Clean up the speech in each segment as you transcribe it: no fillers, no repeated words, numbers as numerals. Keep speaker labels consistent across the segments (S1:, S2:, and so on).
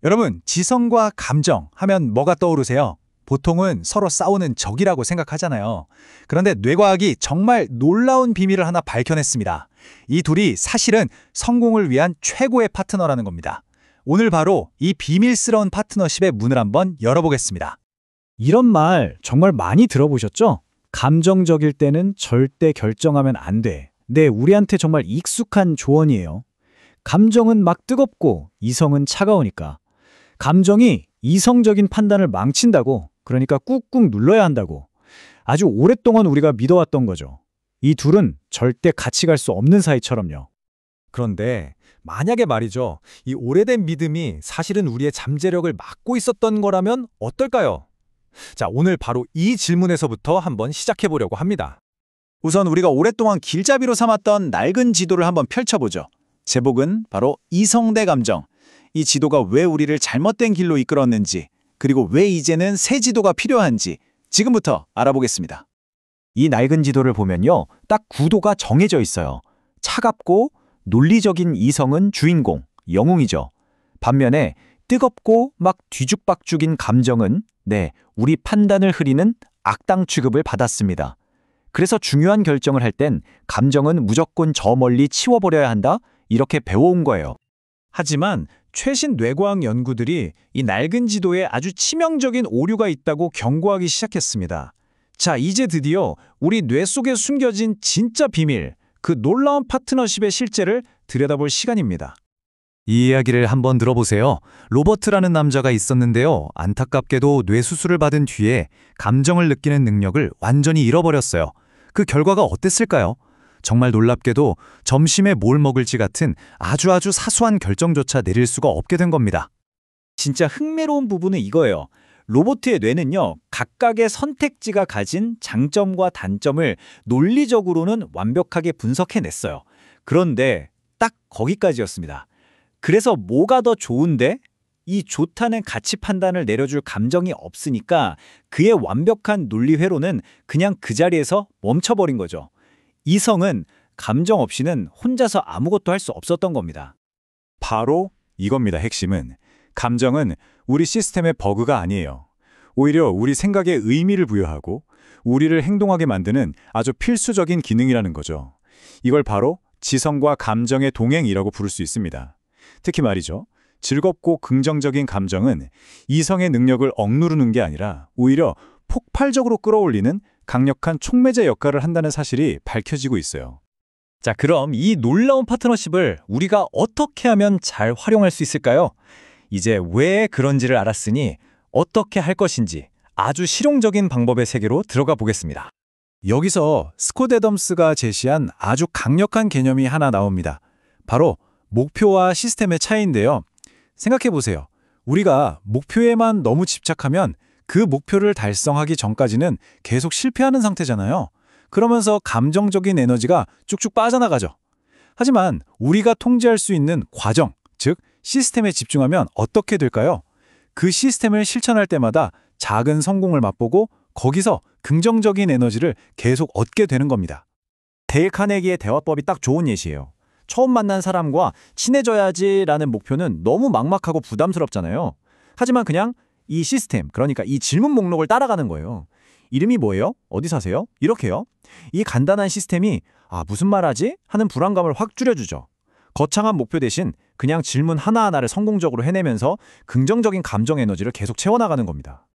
S1: 여러분, 지성과 감정 하면 뭐가 떠오르세요? 보통은 서로 싸우는 적이라고 생각하잖아요. 그런데 뇌과학이 정말 놀라운 비밀을 하나 밝혀냈습니다. 이 둘이 사실은 성공을 위한 최고의 파트너라는 겁니다. 오늘 바로 이 비밀스러운 파트너십의 문을 한번 열어보겠습니다.
S2: 이런 말 정말 많이 들어보셨죠? 감정적일 때는 절대 결정하면 안 돼. 네, 우리한테 정말 익숙한 조언이에요. 감정은 막 뜨겁고 이성은 차가우니까. 감정이 이성적인 판단을 망친다고, 그러니까 꾹꾹 눌러야 한다고. 아주 오랫동안 우리가 믿어왔던 거죠. 이 둘은 절대 같이 갈 수 없는 사이처럼요.
S3: 그런데 만약에 말이죠. 이 오래된 믿음이 사실은 우리의 잠재력을 막고 있었던 거라면 어떨까요? 자, 오늘 바로 이 질문에서부터 한번 시작해 보려고 합니다.
S1: 우선 우리가 오랫동안 길잡이로 삼았던 낡은 지도를 한번 펼쳐보죠. 제목은 바로 이성 대 감정. 이 지도가 왜 우리를 잘못된 길로 이끌었는지, 그리고 왜 이제는 새 지도가 필요한지 지금부터 알아보겠습니다.
S2: 이 낡은 지도를 보면요, 딱 구도가 정해져 있어요. 차갑고 논리적인 이성은 주인공, 영웅이죠. 반면에 뜨겁고 막 뒤죽박죽인 감정은 우리 판단을 흐리는 악당 취급을 받았습니다. 그래서 중요한 결정을 할 땐 감정은 무조건 저 멀리 치워버려야 한다, 이렇게 배워온 거예요.
S1: 하지만 최신 뇌과학 연구들이 이 낡은 지도에 아주 치명적인 오류가 있다고 경고하기 시작했습니다. 자, 이제 드디어 우리 뇌 속에 숨겨진 진짜 비밀, 그 놀라운 파트너십의 실제를 들여다볼 시간입니다.
S3: 이 이야기를 한번 들어보세요. 로버트라는 남자가 있었는데요. 안타깝게도 뇌수술을 받은 뒤에 감정을 느끼는 능력을 완전히 잃어버렸어요. 그 결과가 어땠을까요? 정말 놀랍게도 점심에 뭘 먹을지 같은 아주 사소한 결정조차 내릴 수가 없게 된 겁니다.
S2: 진짜 흥미로운 부분은 이거예요. 로봇의 뇌는요, 각각의 선택지가 가진 장점과 단점을 논리적으로는 완벽하게 분석해냈어요. 그런데 딱 거기까지였습니다. 그래서 뭐가 더 좋은데? 이 좋다는 가치 판단을 내려줄 감정이 없으니까 그의 완벽한 논리 회로는 그냥 그 자리에서 멈춰버린 거죠. 이성은 감정 없이는 혼자서 아무것도 할 수 없었던 겁니다.
S1: 바로 이겁니다, 핵심은. 감정은 우리 시스템의 버그가 아니에요. 오히려 우리 생각에 의미를 부여하고 우리를 행동하게 만드는 아주 필수적인 기능이라는 거죠. 이걸 바로 지성과 감정의 동행이라고 부를 수 있습니다. 특히 말이죠. 즐겁고 긍정적인 감정은 이성의 능력을 억누르는 게 아니라 오히려 폭발적으로 끌어올리는 강력한 촉매제 역할을 한다는 사실이 밝혀지고 있어요.
S3: 자, 그럼 이 놀라운 파트너십을 우리가 어떻게 하면 잘 활용할 수 있을까요? 이제 왜 그런지를 알았으니 어떻게 할 것인지 아주 실용적인 방법의 세계로 들어가 보겠습니다.
S1: 여기서 스콧 애덤스가 제시한 아주 강력한 개념이 하나 나옵니다. 바로 목표와 시스템의 차이인데요. 생각해 보세요. 우리가 목표에만 너무 집착하면 그 목표를 달성하기 전까지는 계속 실패하는 상태잖아요. 그러면서 감정적인 에너지가 쭉쭉 빠져나가죠. 하지만 우리가 통제할 수 있는 과정, 즉 시스템에 집중하면 어떻게 될까요? 그 시스템을 실천할 때마다 작은 성공을 맛보고 거기서 긍정적인 에너지를 계속 얻게 되는 겁니다.
S2: 데일 카네기의 대화법이 딱 좋은 예시예요. 처음 만난 사람과 친해져야지라는 목표는 너무 막막하고 부담스럽잖아요. 하지만 그냥 이 시스템, 그러니까 이 질문 목록을 따라가는 거예요. 이름이 뭐예요? 어디 사세요? 이렇게요. 이 간단한 시스템이 무슨 말하지? 하는 불안감을 확 줄여주죠. 거창한 목표 대신 그냥 질문 하나하나를 성공적으로 해내면서 긍정적인 감정 에너지를 계속 채워나가는 겁니다.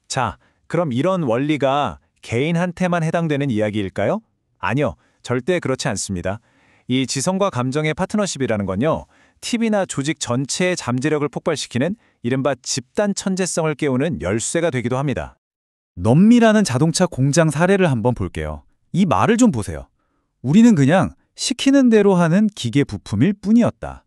S1: 자, 그럼 이런 원리가 개인한테만 해당되는 이야기일까요? 아니요, 절대 그렇지 않습니다. 이 지성과 감정의 파트너십이라는 건요, 팀이나 조직 전체의 잠재력을 폭발시키는 이른바 집단 천재성을 깨우는 열쇠가 되기도 합니다.
S3: 넘미라는 자동차 공장 사례를 한번 볼게요. 이 말을 좀 보세요. 우리는 그냥 시키는 대로 하는 기계 부품일 뿐이었다.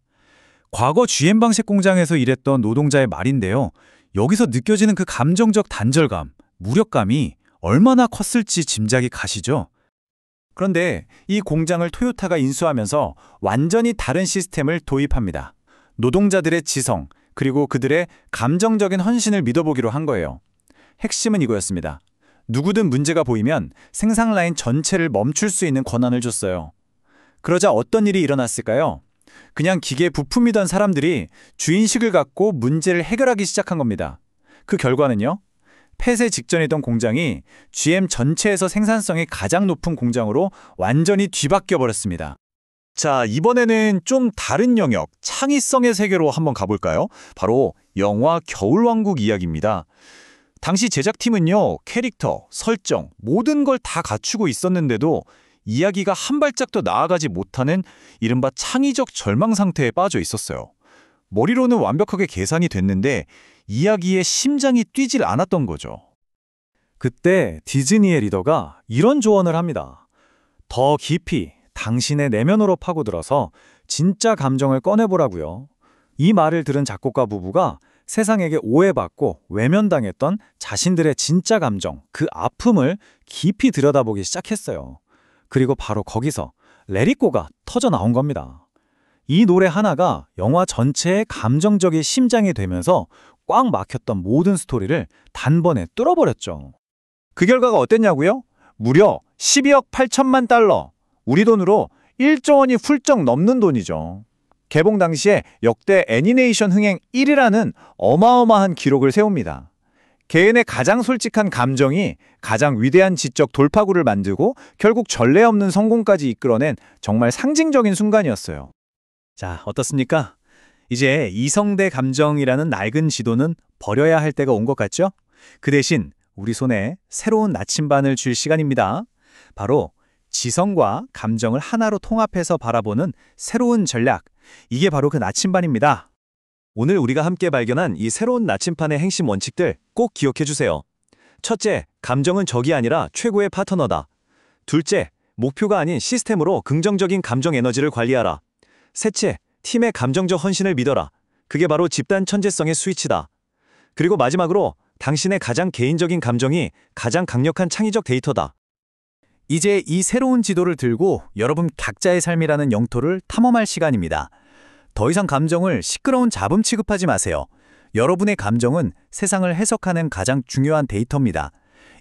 S3: 과거 GM 방식 공장에서 일했던 노동자의 말인데요. 여기서 느껴지는 그 감정적 단절감, 무력감이 얼마나 컸을지 짐작이 가시죠?
S1: 그런데 이 공장을 토요타가 인수하면서 완전히 다른 시스템을 도입합니다. 노동자들의 지성, 그리고 그들의 감정적인 헌신을 믿어보기로 한 거예요. 핵심은 이거였습니다. 누구든 문제가 보이면 생산 라인 전체를 멈출 수 있는 권한을 줬어요. 그러자 어떤 일이 일어났을까요? 그냥 기계 부품이던 사람들이 주인식을 갖고 문제를 해결하기 시작한 겁니다. 그 결과는요? 폐쇄 직전이던 공장이 GM 전체에서 생산성이 가장 높은 공장으로 완전히 뒤바뀌어 버렸습니다. 자, 이번에는 좀 다른 영역, 창의성의 세계로 한번 가볼까요? 바로 영화 겨울왕국 이야기입니다. 당시 제작팀은요, 캐릭터, 설정, 모든 걸 다 갖추고 있었는데도 이야기가 한 발짝도 나아가지 못하는 이른바 창의적 절망 상태에 빠져 있었어요. 머리로는 완벽하게 계산이 됐는데 이야기에 심장이 뛰질 않았던 거죠.
S2: 그때 디즈니의 리더가 이런 조언을 합니다. 더 깊이 당신의 내면으로 파고들어서 진짜 감정을 꺼내보라고요. 이 말을 들은 작곡가 부부가 세상에게 오해받고 외면당했던 자신들의 진짜 감정, 그 아픔을 깊이 들여다보기 시작했어요. 그리고 바로 거기서 Let It Go가 터져 나온 겁니다. 이 노래 하나가 영화 전체의 감정적인 심장이 되면서 꽉 막혔던 모든 스토리를 단번에 뚫어버렸죠.
S1: 그 결과가 어땠냐고요? 무려 12억 8천만 달러, 우리 돈으로 1조 원이 훌쩍 넘는 돈이죠. 개봉 당시에 역대 애니메이션 흥행 1위라는 어마어마한 기록을 세웁니다. 개인의 가장 솔직한 감정이 가장 위대한 지적 돌파구를 만들고 결국 전례 없는 성공까지 이끌어낸 정말 상징적인 순간이었어요.
S2: 자, 어떻습니까? 이제 이성대 감정이라는 낡은 지도는 버려야 할 때가 온 것 같죠? 그 대신 우리 손에 새로운 나침반을 줄 시간입니다. 바로 지성과 감정을 하나로 통합해서 바라보는 새로운 전략. 이게 바로 그 나침반입니다.
S4: 오늘 우리가 함께 발견한 이 새로운 나침판의 핵심 원칙들 꼭 기억해 주세요. 첫째, 감정은 적이 아니라 최고의 파트너다. 둘째, 목표가 아닌 시스템으로 긍정적인 감정 에너지를 관리하라. 셋째, 팀의 감정적 헌신을 믿어라. 그게 바로 집단 천재성의 스위치다. 그리고 마지막으로 당신의 가장 개인적인 감정이 가장 강력한 창의적 데이터다.
S2: 이제 이 새로운 지도를 들고 여러분 각자의 삶이라는 영토를 탐험할 시간입니다. 더 이상 감정을 시끄러운 잡음 취급하지 마세요. 여러분의 감정은 세상을 해석하는 가장 중요한 데이터입니다.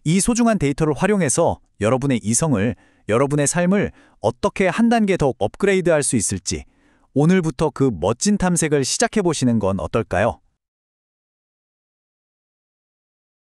S2: 이 소중한 데이터를 활용해서 여러분의 이성을, 여러분의 삶을 어떻게 한 단계 더 업그레이드할 수 있을지 오늘부터 그 멋진 탐색을 시작해보시는 건 어떨까요?